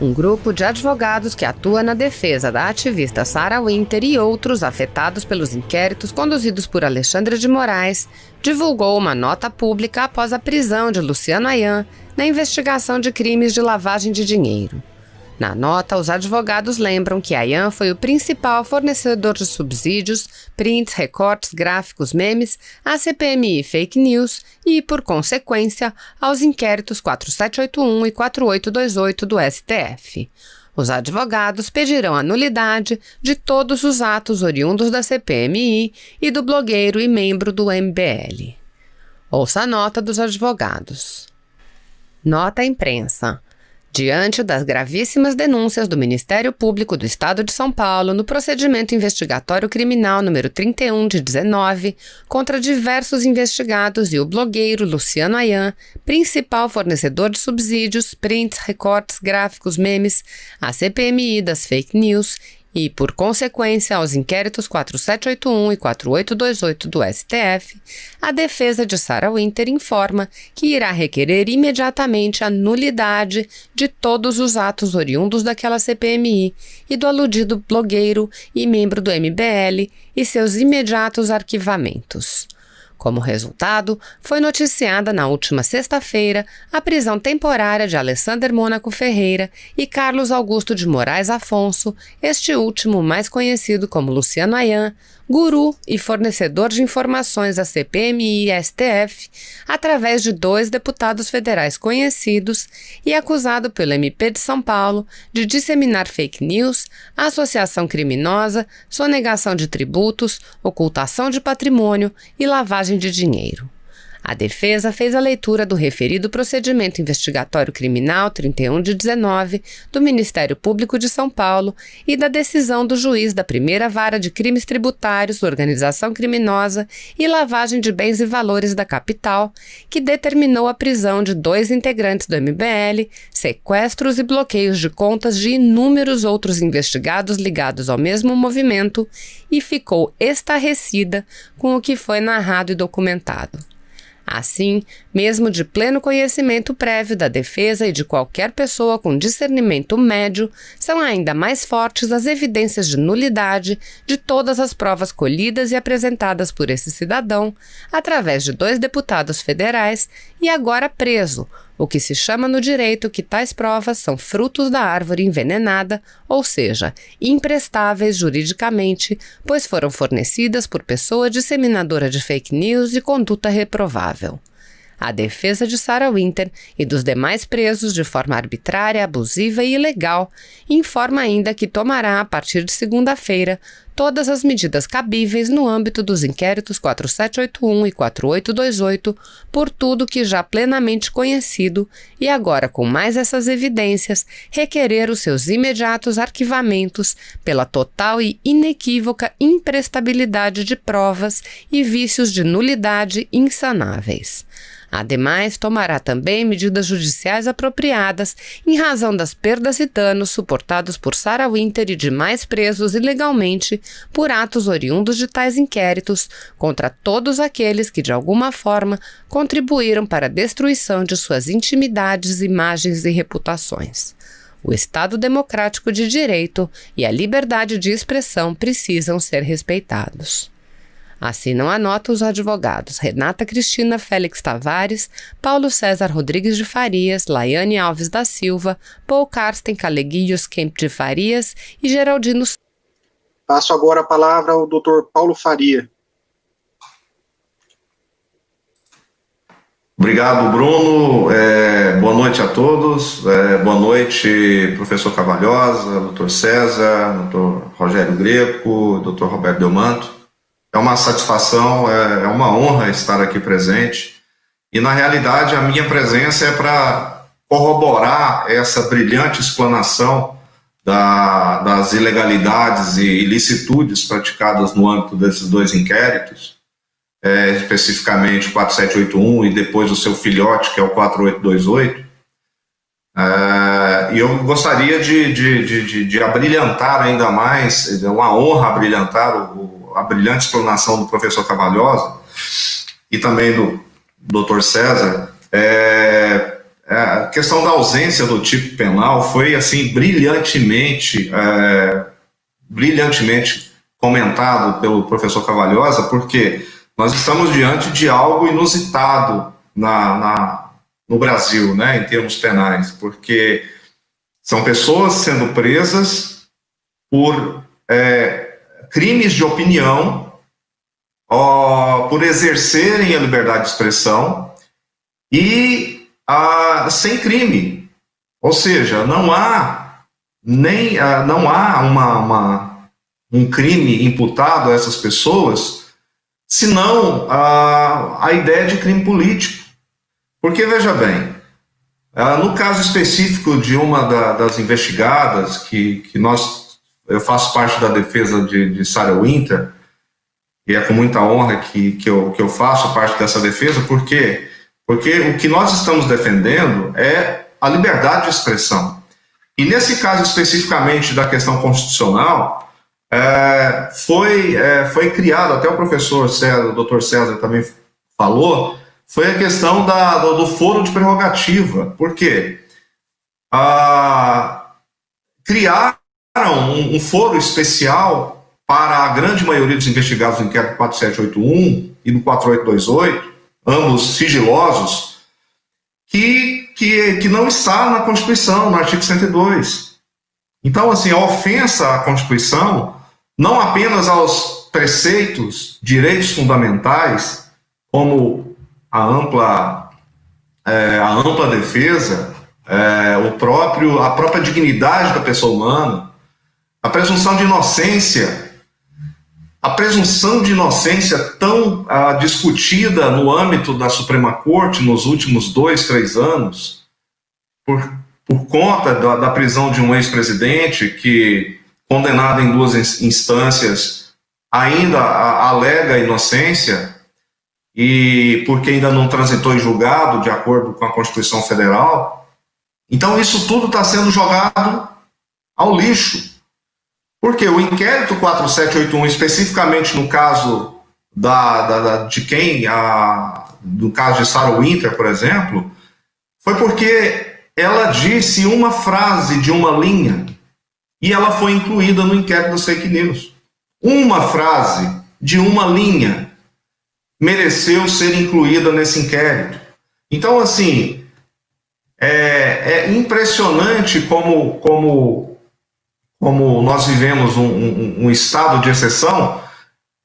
um grupo de advogados que atua na defesa da ativista Sarah Winter e outros afetados pelos inquéritos conduzidos por Alexandre de Moraes, divulgou uma nota pública após a prisão de Luciano Ayan na investigação de crimes de lavagem de dinheiro. Na nota, os advogados lembram que Ayan foi o principal fornecedor de subsídios, prints, recortes, gráficos, memes, à CPMI Fake News e, por consequência, aos inquéritos 4781 e 4828 do STF. Os advogados pedirão a nulidade de todos os atos oriundos da CPMI e do blogueiro e membro do MBL. Ouça a nota dos advogados. Nota à imprensa. Diante das gravíssimas denúncias do Ministério Público do Estado de São Paulo no procedimento investigatório criminal número 31 de 19 contra diversos investigados e o blogueiro Luciano Ayan, principal fornecedor de subsídios, prints, recortes, gráficos, memes, a CPMI das fake news e, por consequência, aos inquéritos 4781 e 4828 do STF, a defesa de Sarah Winter informa que irá requerer imediatamente a nulidade de todos os atos oriundos daquela CPMI e do aludido blogueiro e membro do MBL e seus imediatos arquivamentos. Como resultado, foi noticiada na última sexta-feira a prisão temporária de Alessander Mônaco Ferreira e Carlos Augusto de Moraes Afonso, este último mais conhecido como Luciano Ayan, guru e fornecedor de informações à CPMI e STF, através de 2 deputados federais conhecidos e acusado pelo MP de São Paulo de disseminar fake news, associação criminosa, sonegação de tributos, ocultação de patrimônio e lavagem de dinheiro. A defesa fez a leitura do referido procedimento investigatório criminal 31 de 19 do Ministério Público de São Paulo e da decisão do juiz da primeira vara de crimes tributários, organização criminosa e lavagem de bens e valores da capital, que determinou a prisão de 2 integrantes do MBL, sequestros e bloqueios de contas de inúmeros outros investigados ligados ao mesmo movimento e ficou estarrecida com o que foi narrado e documentado. Assim, mesmo de pleno conhecimento prévio da defesa e de qualquer pessoa com discernimento médio, são ainda mais fortes as evidências de nulidade de todas as provas colhidas e apresentadas por esse cidadão, através de 2 deputados federais e agora preso, o que se chama no direito que tais provas são frutos da árvore envenenada, ou seja, imprestáveis juridicamente, pois foram fornecidas por pessoa disseminadora de fake news de conduta reprovável. A defesa de Sarah Winter e dos demais presos de forma arbitrária, abusiva e ilegal informa ainda que tomará, a partir de segunda-feira, todas as medidas cabíveis no âmbito dos inquéritos 4781 e 4828 por tudo que já plenamente conhecido e agora com mais essas evidências requerer os seus imediatos arquivamentos pela total e inequívoca imprestabilidade de provas e vícios de nulidade insanáveis. Ademais, tomará também medidas judiciais apropriadas em razão das perdas e danos suportados por Sarah Winter e demais presos ilegalmente por atos oriundos de tais inquéritos contra todos aqueles que, de alguma forma, contribuíram para a destruição de suas intimidades, imagens e reputações. O Estado Democrático de Direito e a liberdade de expressão precisam ser respeitados. Assinam a nota os advogados Renata Cristina Félix Tavares, Paulo César Rodrigues de Farias, Laiane Alves da Silva, Paul Carsten Caleguilhos Kemp de Farias e Geraldino. Passo agora a palavra ao Dr. Paulo Faria. Obrigado, Bruno. Boa noite a todos. Boa noite, professor Cavalhosa, doutor César, doutor Rogério Greco, doutor Roberto Delmanto. É uma satisfação, é uma honra estar aqui presente. E, na realidade, a minha presença é para corroborar essa brilhante explanação das ilegalidades e ilicitudes praticadas no âmbito desses 2 inquéritos, especificamente o 4781 e depois o seu filhote, que é o 4828. E eu gostaria de abrilhantar ainda mais, é uma honra abrilhantar a brilhante explanação do professor Cavalhosa e também do Dr. César, a questão da ausência do tipo penal foi assim brilhantemente comentado pelo professor Cavalhosa, porque nós estamos diante de algo inusitado no Brasil, né, em termos penais, porque são pessoas sendo presas por crimes de opinião, por exercerem a liberdade de expressão e sem crime. Ou seja, não há um crime imputado a essas pessoas, senão a ideia de crime político. Porque, veja bem, no caso específico de uma das investigadas, que eu faço parte da defesa de Sarah Winter, e é com muita honra que eu faço parte dessa defesa, porque o que nós estamos defendendo é a liberdade de expressão. E nesse caso especificamente da questão constitucional, foi criado, até o professor César, o doutor César também falou, foi a questão do foro de prerrogativa. Por quê? Criaram um foro especial para a grande maioria dos investigados do inquérito 4781 e do 4828, ambos sigilosos, que não está na Constituição, no artigo 102. Então, assim, a ofensa à Constituição, não apenas aos preceitos, direitos fundamentais, como a ampla defesa, a própria dignidade da pessoa humana, a presunção de inocência, tão discutida no âmbito da Suprema Corte nos últimos 2, 3 anos, por conta da prisão de um ex-presidente que, condenado em 2 instâncias, ainda alega inocência, e porque ainda não transitou em julgado, de acordo com a Constituição Federal. Então isso tudo está sendo jogado ao lixo. Porque o inquérito 4781, especificamente no caso no caso de Sarah Winter, por exemplo, foi porque ela disse uma frase de uma linha e ela foi incluída no inquérito das fake news. Uma frase de uma linha mereceu ser incluída nesse inquérito. Então, assim, é impressionante como nós vivemos um estado de exceção,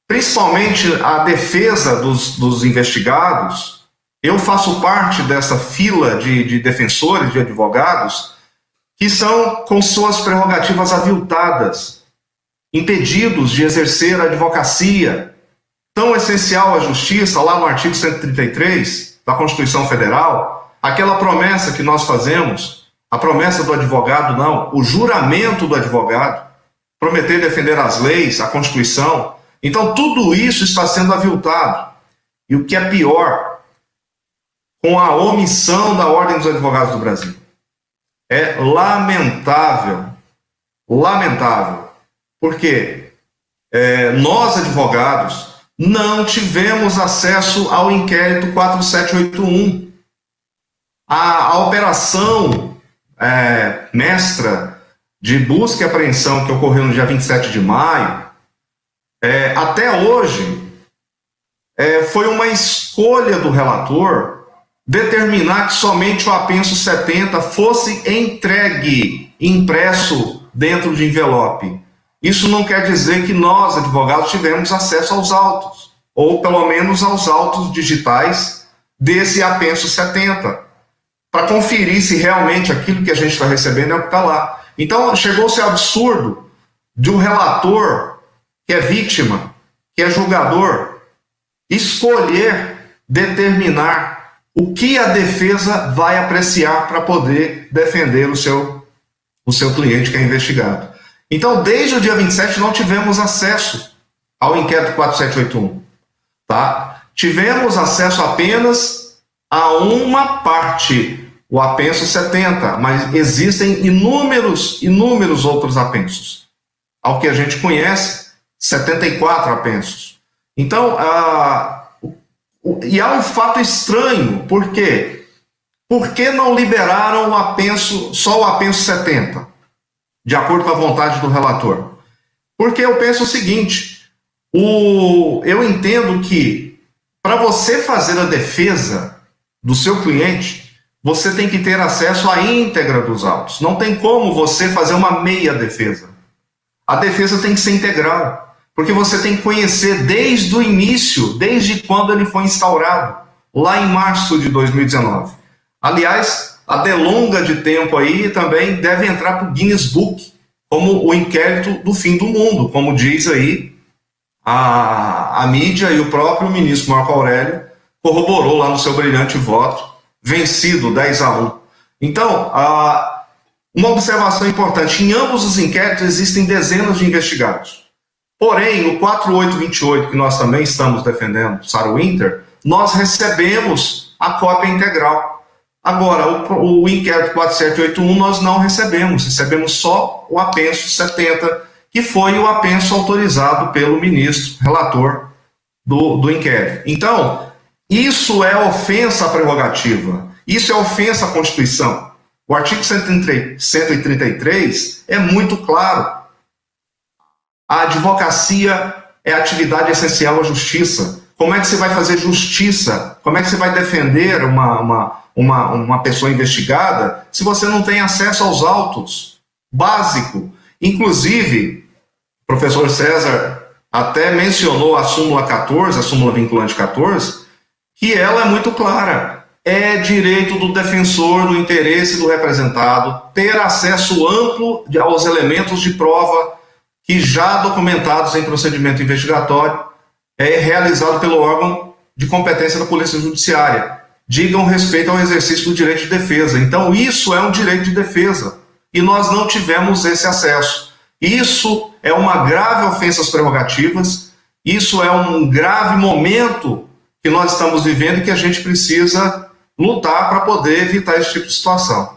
principalmente a defesa dos investigados. Eu faço parte dessa fila de defensores, de advogados, que são com suas prerrogativas aviltadas, impedidos de exercer a advocacia tão essencial à justiça, lá no artigo 133 da Constituição Federal, aquela promessa que nós fazemos, a promessa do advogado, não, o juramento do advogado, prometer defender as leis, a Constituição. Então, tudo isso está sendo aviltado. E o que é pior, com a omissão da Ordem dos Advogados do Brasil. É lamentável, porque nós, advogados, não tivemos acesso ao inquérito 4781. A operação mestra de busca e apreensão que ocorreu no dia 27 de maio, até hoje, foi uma escolha do relator determinar que somente o apenso 70 fosse entregue, impresso dentro de envelope. Isso não quer dizer que nós, advogados, tivemos acesso aos autos, ou pelo menos aos autos digitais desse apenso 70, para conferir se realmente aquilo que a gente está recebendo é o que está lá. Então, chegou-se ao absurdo de um relator, que é vítima, que é julgador, escolher determinar o que a defesa vai apreciar para poder defender o seu cliente que é investigado. Então, desde o dia 27, não tivemos acesso ao inquérito 4781. Tá? Tivemos acesso apenas a uma parte, o apenso 70, mas existem inúmeros outros apensos. Ao que a gente conhece, 74 apensos. Então, e há um fato estranho, porque Por que não liberaram só o apenso 70, de acordo com a vontade do relator? Porque eu penso o seguinte, eu entendo que para você fazer a defesa do seu cliente, você tem que ter acesso à íntegra dos autos. Não tem como você fazer uma meia defesa. A defesa tem que ser integral, porque você tem que conhecer desde o início, desde quando ele foi instaurado, lá em março de 2019. Aliás, a delonga de tempo aí também deve entrar para o Guinness Book, como o inquérito do fim do mundo, como diz aí a mídia, e o próprio ministro Marco Aurélio corroborou lá no seu brilhante voto, vencido 10-1. Então, uma observação importante, em ambos os inquéritos existem dezenas de investigados. Porém, o 4828, que nós também estamos defendendo, Sarah Winter, nós recebemos a cópia integral. Agora, o inquérito 4781 nós não recebemos só o apenso 70, que foi o apenso autorizado pelo ministro relator do inquérito. Então, isso é ofensa à prerrogativa, isso é ofensa à Constituição. O artigo 133 é muito claro. A advocacia é atividade essencial à justiça. Como é que você vai fazer justiça? Como é que você vai defender uma pessoa investigada se você não tem acesso aos autos? Básico. Inclusive, o professor César até mencionou a súmula 14, a súmula vinculante 14, que ela é muito clara. É direito do defensor, do interesse do representado, ter acesso amplo aos elementos de prova que já documentados em procedimento investigatório realizado pelo órgão de competência da Polícia Judiciária. Digam respeito ao exercício do direito de defesa. Então, isso é um direito de defesa. E nós não tivemos esse acesso. Isso é uma grave ofensa às prerrogativas, isso é um grave momento que nós estamos vivendo e que a gente precisa lutar para poder evitar esse tipo de situação.